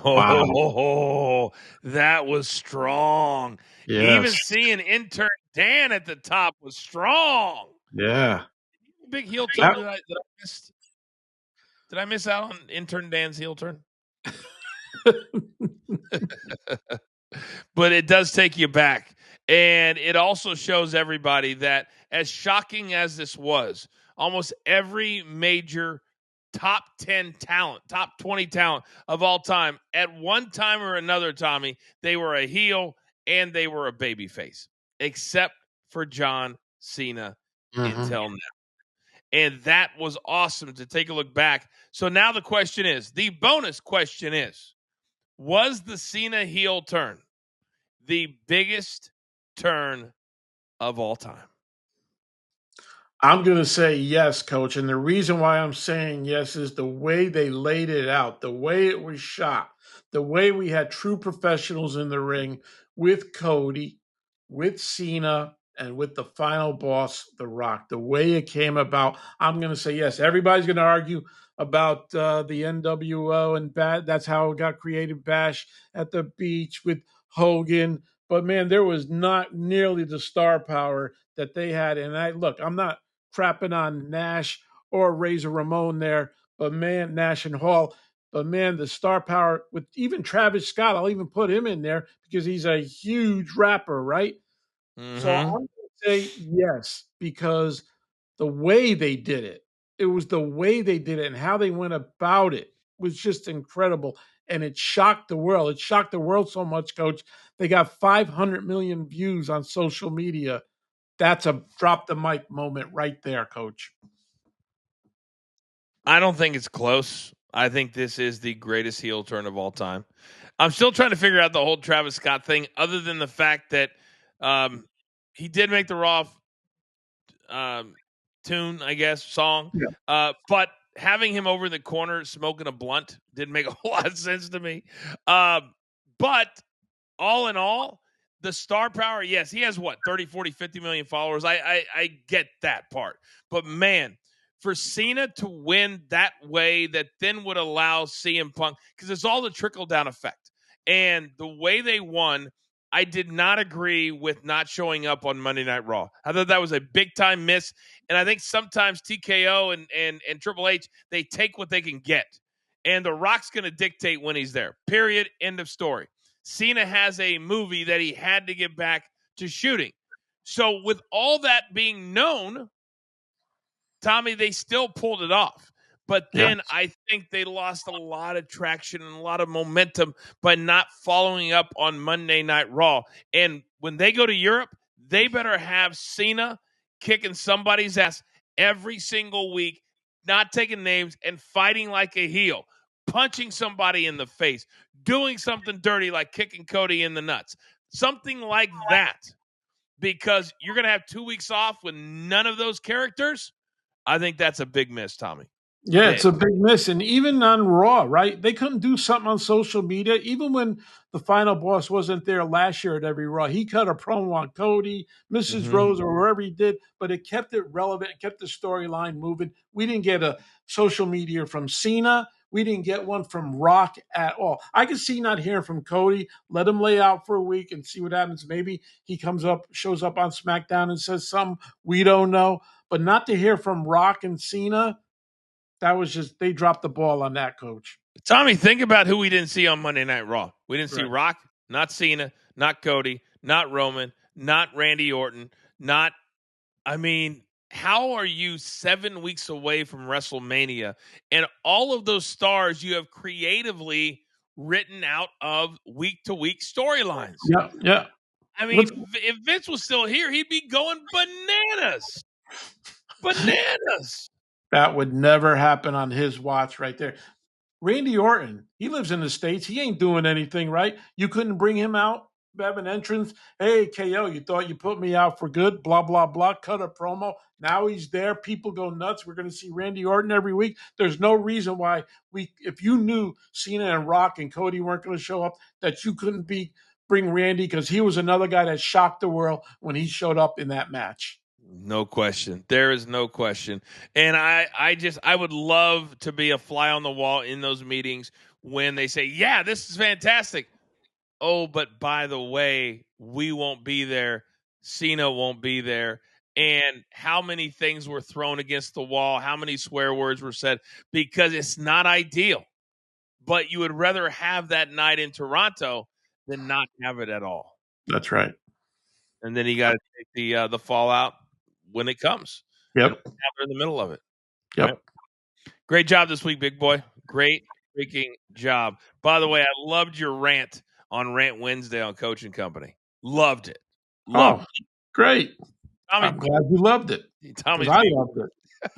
Wow. Oh, that was strong. Even Yes. seeing intern Dan at the top was strong. Yeah. Big heel turn that I missed. Did I miss out on intern Dan's heel turn? But it does take you back. And it also shows everybody that, as shocking as this was, almost every major top 10 talent, top 20 talent of all time, at one time or another, Tommy, they were a heel and they were a babyface, except for John Cena until now. And that was awesome to take a look back. So now the question is, the bonus question is, was the Cena heel turn the biggest turn of all time? I'm going to say yes, coach. And the reason why I'm saying yes is the way they laid it out, the way it was shot, the way we had true professionals in the ring with Cody, with Cena, and with the final boss, The Rock. The way it came about, I'm going to say yes. Everybody's going to argue about the NWO and that's how it got created, Bash at the beach with Hogan. But man, there was not nearly the star power that they had. And I'm not crapping on Nash or Razor Ramon there, but man, Nash and Hall. But man, the star power with even Travis Scott, I'll even put him in there because he's a huge rapper, right? So I'm going to say yes, because the way they did it, it was the way they did it and how they went about it was just incredible. And it shocked the world. It shocked the world so much, coach. They got 500 million views on social media. That's a drop the mic moment right there, coach. I don't think it's close. I think this is the greatest heel turn of all time. I'm still trying to figure out the whole Travis Scott thing, other than the fact that he did make the Raw tune, I guess, song. Yeah. But having him over in the corner smoking a blunt didn't make a whole lot of sense to me. But all in all, the star power, yes, he has what, 30, 40, 50 million followers. I get that part. But man, for Cena to win that way, that then would allow CM Punk, because it's all the trickle down effect. And the way they won, I did not agree with not showing up on Monday Night Raw. I thought that was a big time miss. And I think sometimes TKO and Triple H, they take what they can get. And The Rock's going to dictate when he's there. Period. End of story. Cena has a movie that he had to get back to shooting. So with all that being known, Tommy, they still pulled it off. But then I think they lost a lot of traction and a lot of momentum by not following up on Monday Night Raw. And when they go to Europe, they better have Cena kicking somebody's ass every single week, not taking names and fighting like a heel, punching somebody in the face, doing something dirty like kicking Cody in the nuts, something like that. Because you're going to have 2 weeks off with none of those characters. I think that's a big miss, Tommy. Yeah, it's a big miss. And even on Raw, right? They couldn't do something on social media. Even when the final boss wasn't there last year at every Raw, he cut a promo on Cody, Mrs. Rose, or wherever he did, but it kept it relevant, it kept the storyline moving. We didn't get a social media from Cena. We didn't get one from Rock at all. I can see not hearing from Cody. Let him lay out for a week and see what happens. Maybe he shows up on SmackDown and says something we don't know. But not to hear from Rock and Cena, that was just, they dropped the ball on that, coach. Tommy, think about who we didn't see on Monday Night Raw. We didn't see Right. Rock, not Cena, not Cody, not Roman, not Randy Orton, how are you 7 weeks away from WrestleMania and all of those stars you have creatively written out of week-to-week storylines? Yeah. I mean, if Vince was still here, he'd be going bananas. Bananas. That would never happen on his watch right there. Randy Orton, he lives in the States. He ain't doing anything, right? You couldn't bring him out, have an entrance. Hey, KO, you thought you put me out for good, blah, blah, blah, cut a promo. Now he's there. People go nuts. We're going to see Randy Orton every week. There's no reason why if you knew Cena and Rock and Cody weren't going to show up, that you couldn't bring Randy, because he was another guy that shocked the world when he showed up in that match. No question. There is no question. And I would love to be a fly on the wall in those meetings when they say, yeah, this is fantastic. Oh, but by the way, we won't be there. Cena won't be there. And how many things were thrown against the wall? How many swear words were said? Because it's not ideal. But you would rather have that night in Toronto than not have it at all. That's right. And then you got to take the fallout when it comes. Yep. And we're in the middle of it. Yep. Right? Great job this week, big boy. Great freaking job. By the way, I loved your rant on Rant Wednesday on Coach and Company. Loved it. Loved Great. Tommy, I'm glad you loved it. Tommy's I loved it.